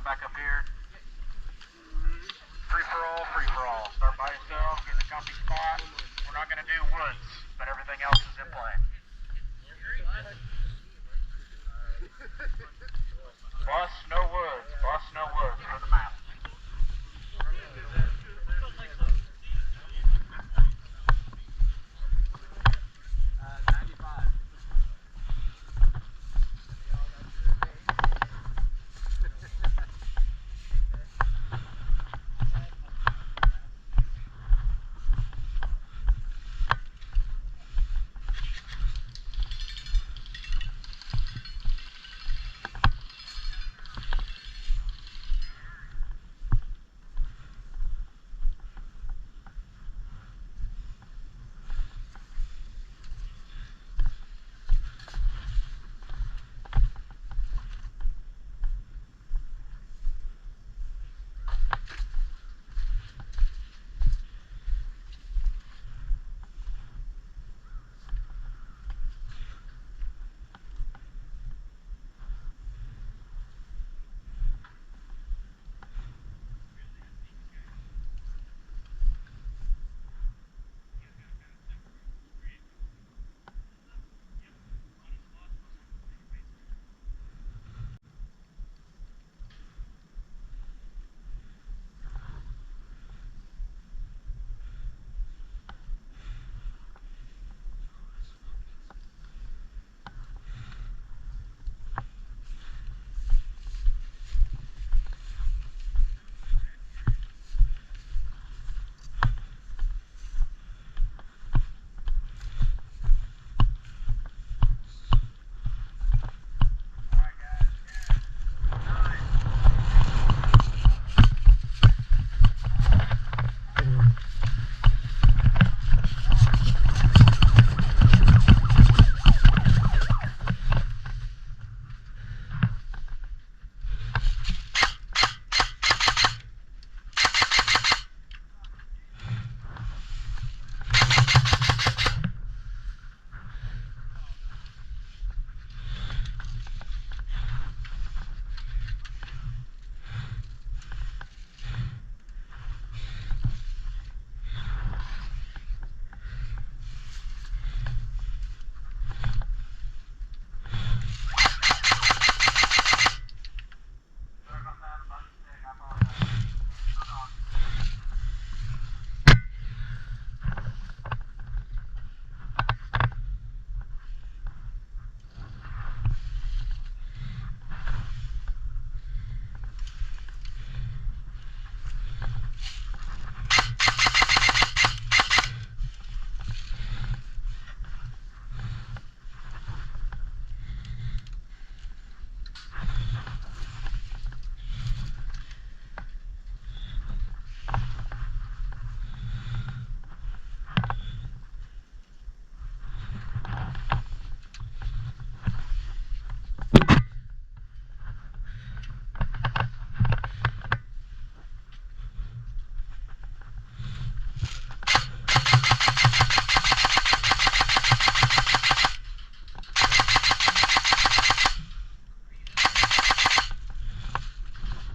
back up here. Free for all. Start by yourself, get in a comfy spot. We're not going to do woods, but everything else is in play. Bus, no woods for the map.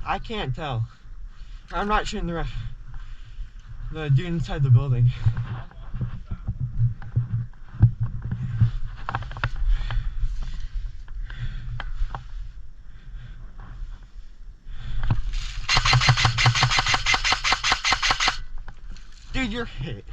I can't tell. I'm not shooting the dude inside the building. Dude, you're hit.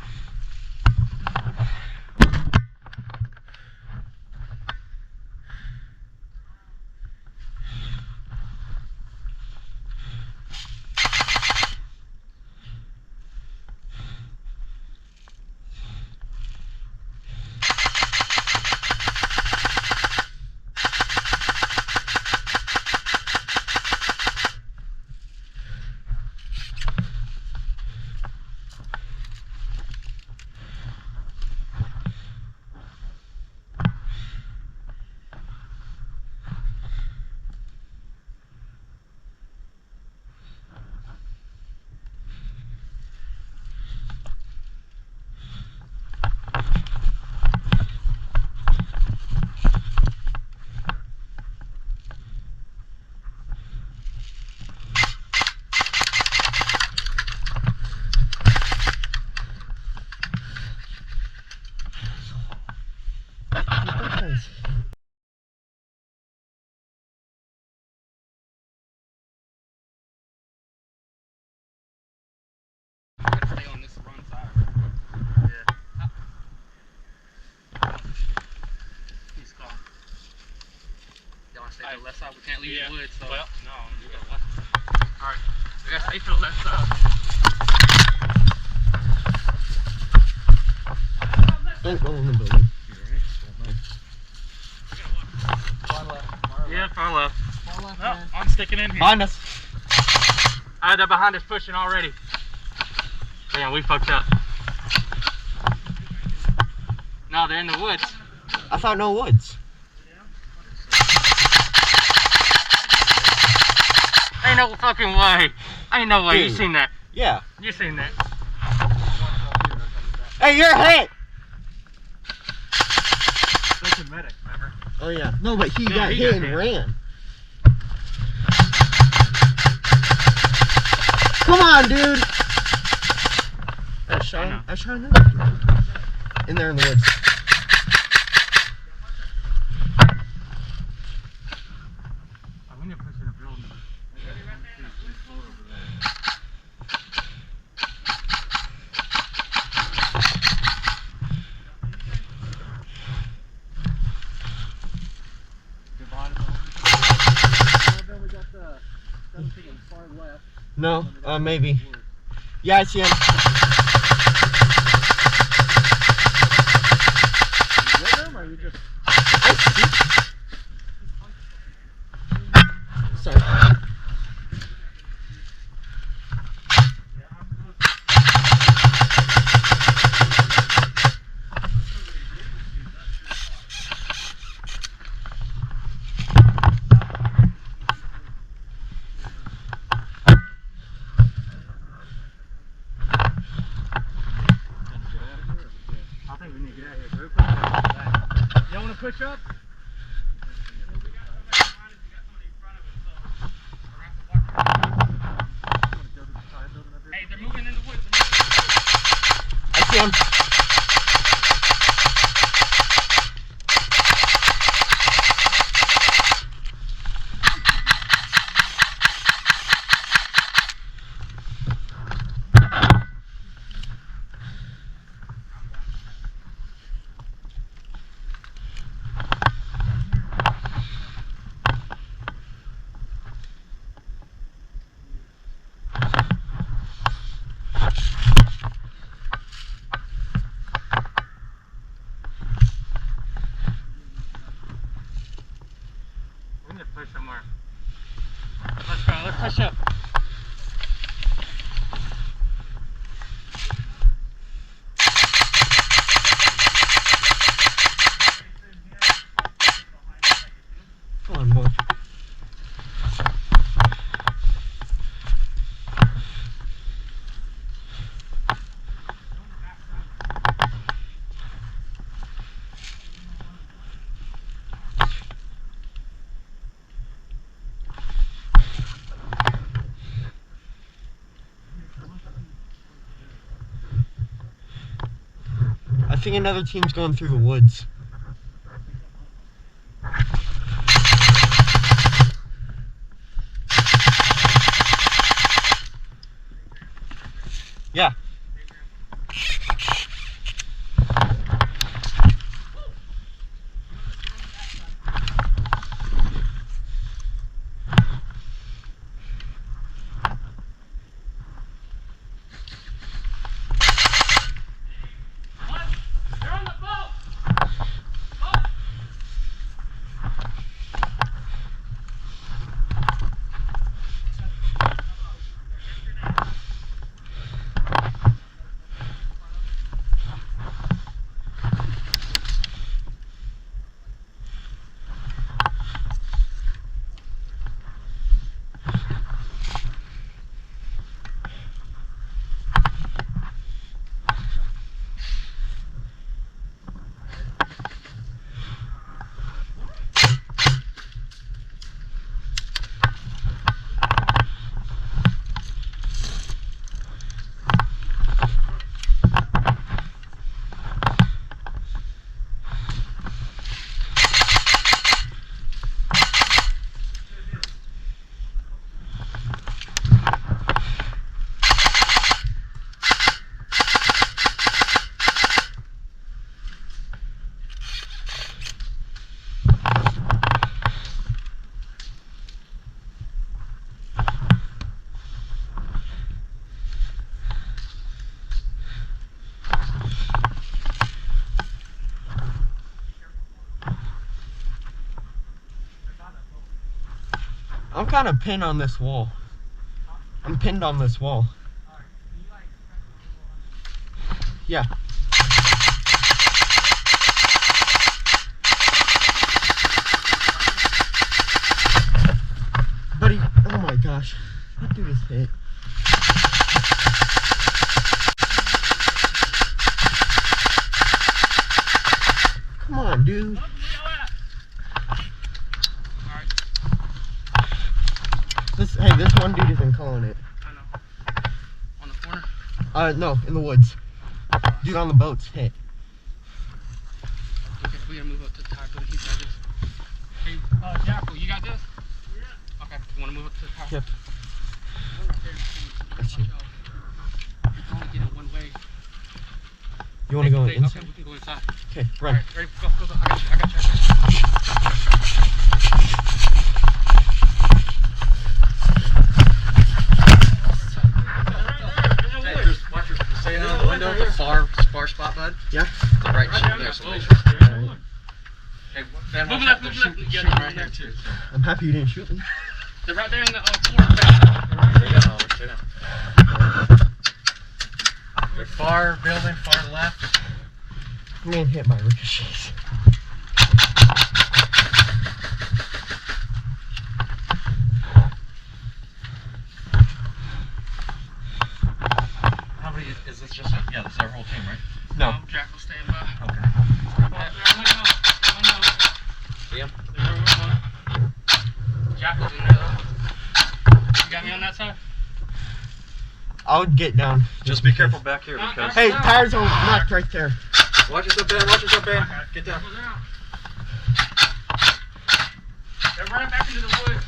Stay to the left side. We can't leave the woods. So. Well, no, we got left. All right. We gotta stay to the left side. Don't go in the building. Yeah, far left. No, I'm sticking in here. Behind us. Alright, they're behind us pushing already. Damn, we fucked up. No, they're in the woods. I thought no woods. Ain't no fucking way. Ain't no way. Dude. You seen that? Yeah. You seen that? Hey, you're hit! That's a medic, remember? Oh yeah. No, but he Yeah, got he hit got and hit. ran. Come on, dude! I shot another dude. In there in the woods. We need to push in a building. No, maybe. Yeah, I see him. Sorry. I think we need to get out of here. Y'all want to push up? Hey, they're moving in the woods. I see him. We need to push somewhere. Let's go. Let's push up. Come on, boy. I think another team's going through the woods. Yeah. They're on the boat. I'm kind of pinned on this wall. I'm pinned on this wall. Yeah. Buddy, oh my gosh. That dude is hit. Come on, dude. This one dude isn't calling it. I know. On the corner? No, in the woods. Dude on the boat's hit. Okay, we gotta move up to the tire. He's got this. Hey, Jackal, you got this? Yeah. Okay, you wanna move up to the tire? Yep. We're right there. Got you. You can only get it one way. You wanna go inside? Okay, we can go inside. Okay, run. Alright, ready? Go. I got you. Stay out of the window, the far spot, bud. Yeah. The right shoot there, so make sure. Hey, Ben, Move watch left, out, they're move left. shooting Yeah, right here too. So. I'm happy you didn't shoot me. They're right there in the corner back. Stay down. They're far building, far left. I'm getting hit by ricochets. How many is this? Just yeah, this is our whole team, right? No. Jackal stand by. Okay. See him? Jackal's in there though. You got me on that side? I'll get down. Just be careful back here because. Hey, tires are knocked right there. Watch yourself, Ben. Watch yourself, Ben. Get down. They're running back into the woods.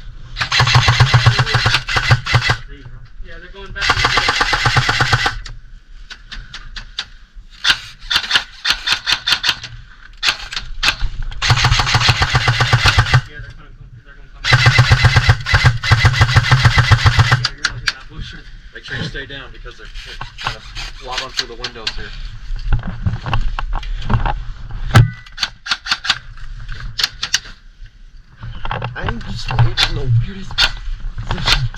Yeah, they're going back to the woods. Yeah, they're gonna come back. Yeah, you're looking at that bush. Make sure you stay down because they're trying to lob on through the windows here. I'm just waiting in the weirdest position.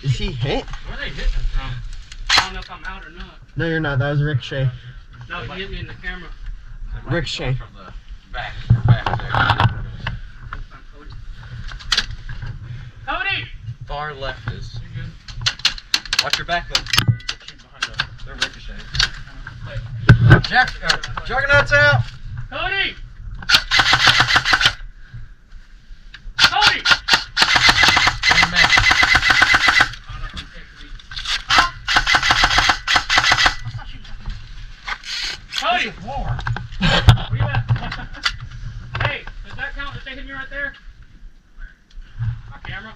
Is he hit? Where are they hitting us from? I don't know if I'm out or not. No, you're not. That was a ricochet. No, he hit me in the camera. Ricochet. From the back there. Cody! Far left is. You're good. Watch your back though. They're ricochet. Juggernaut's out! Cody! Cody! Coming back. Cody! Where you at? Hey, does that count if they hit me right there? My camera?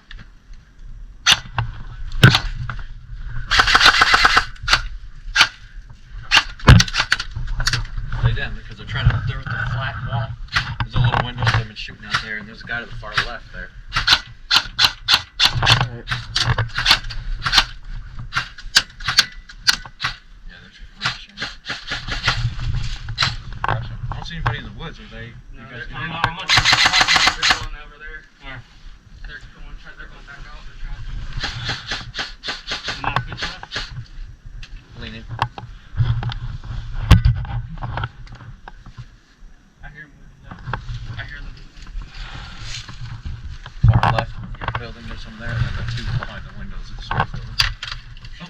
Stay down because they're at the flat wall. There's a little window they've been shooting out there, and there's a guy to the far left there. Alright. Yeah, they're ricochet. Gotcha. I don't see anybody in the woods. Are they? No, You they're guys going doing over there. Where? They're going back out. They're trying to. Come on, good stuff. Leaning. I hear them moving down. I hear them. Far left building, there's some there, and then the two behind the windows of the store building.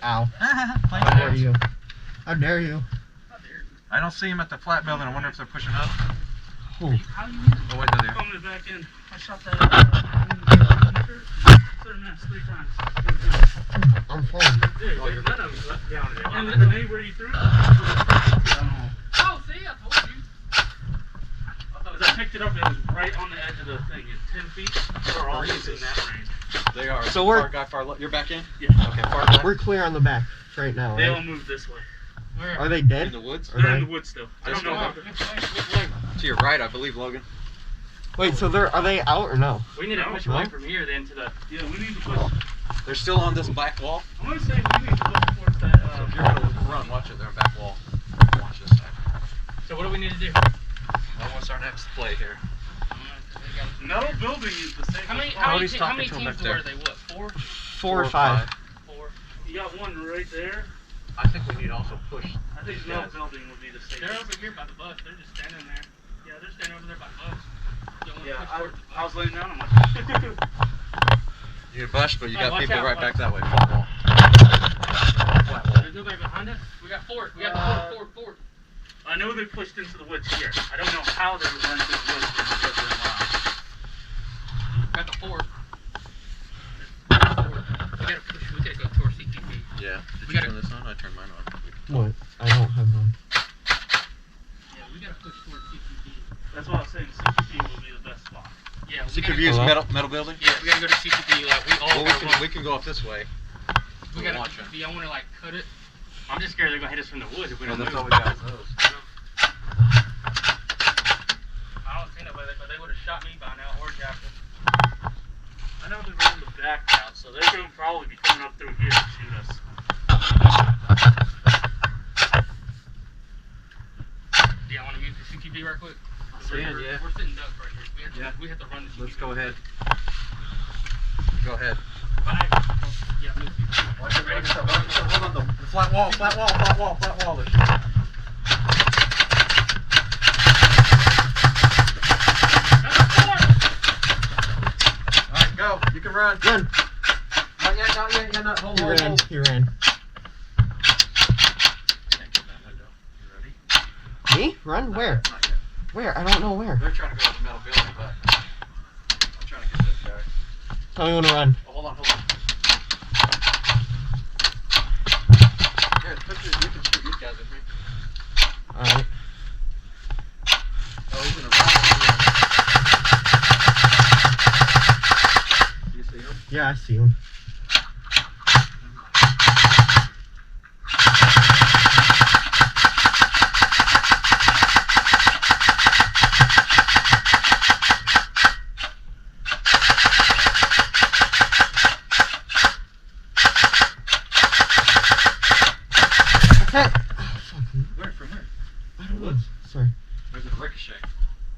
Ow. How dare you? How dare you? I don't see him at the flat building. I wonder if they're pushing up. Oh. How you use Oh, wait, they're there. coming back in? I shot that. Put him in 3 times. I'm falling. Dude, there's none of them left down there. And anywhere you threw? Oh, see, I told you. As I picked it up, it was right on the edge of the thing. It's 10 feet. We're all in that range. They are. So we're- far guy, far left. You're back in? Yeah. Okay, far left. We're clear on the back right now, They all right? moved this way. Are they In dead? the woods? Are They're in they? the woods still. I This don't know. way? To your right, I believe, Logan. Wait, so are they out or no? We need to push No? away from here then to the. Yeah, we need to push. They're still on this back wall. I'm gonna say we need to push towards that. So if you're gonna run, watch it. They're on back wall. Watch this. do we need to do? Well, what's our next play here? Metal building is the same. How many Cody's talking teams to him back were there. they? What, 4? 4 or 5. 4. You got one right there. I think we need to also push. I think metal building would be the same. They're over here by the bus. They're just standing there. Yeah, they're standing over there by the bus. Don't wanna Yeah, push towards the bus. I was laying down. I'm like, You bush, but you Hey, got watch people out, right watch. back that way. Flat wall. Flat wall. There's nobody behind us. We got 4. We got the 4. I know they pushed into the woods here. I don't know how they went into the woods when the woods were wild. Got the 4. We gotta push. We gotta go towards CTP. Yeah. Did We you gotta- turn this on? I turned mine on. What? I don't have one. Yeah, we gotta push towards CTP. That's why I was saying CPP would be the best spot. Yeah, we CQB gotta, is Hello? metal building? yeah, we gotta go to CTP. Like we all Well, gotta run. we can go up this way. We gotta. watch it. Do y'all wanna like cut it? I'm just scared they're gonna hit us from the woods if we Well, don't that's move. all we got is those. I don't see nobody, but they would have shot me by now or Jackson. I know they're in the back now, so they're going to probably be coming up through here to shoot us. Do y'all wanna mute the CTP right quick? Stand, We're- yeah. We're sitting ducks right here. Yeah. We have to run the CTP. Let's go ahead. Go ahead. Bye. Yeah, move CTP. Watch it, watch yourself, watch yourself. Hold on, the flat wall, flat wall, flat wall, flat wall. There's- Alright, go. You can run. Run! Not yet, not yet, yeah, not. Hold, He hold, ran. hold. He ran. Can't get that window. You ready? Me? Run? Where? Not yet. Where? I don't know where. They're trying to go to the metal building, but I'm trying to get this guy. Tell me when to run. Oh, hold on, hold on. Here, you can shoot these guys with me. Alright. Oh, he's in a rock. Do you see him? Yeah, I see him. Hey! Where? From where? I don't know. Sorry. There's a ricochet.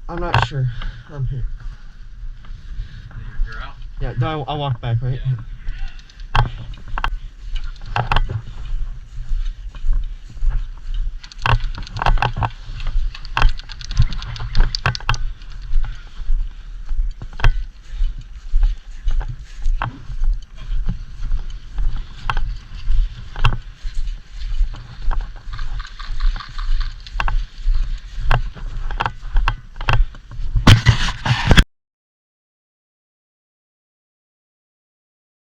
I'm not sure. I'm here. You're out? Yeah, no, I'll walk back, right? Yeah.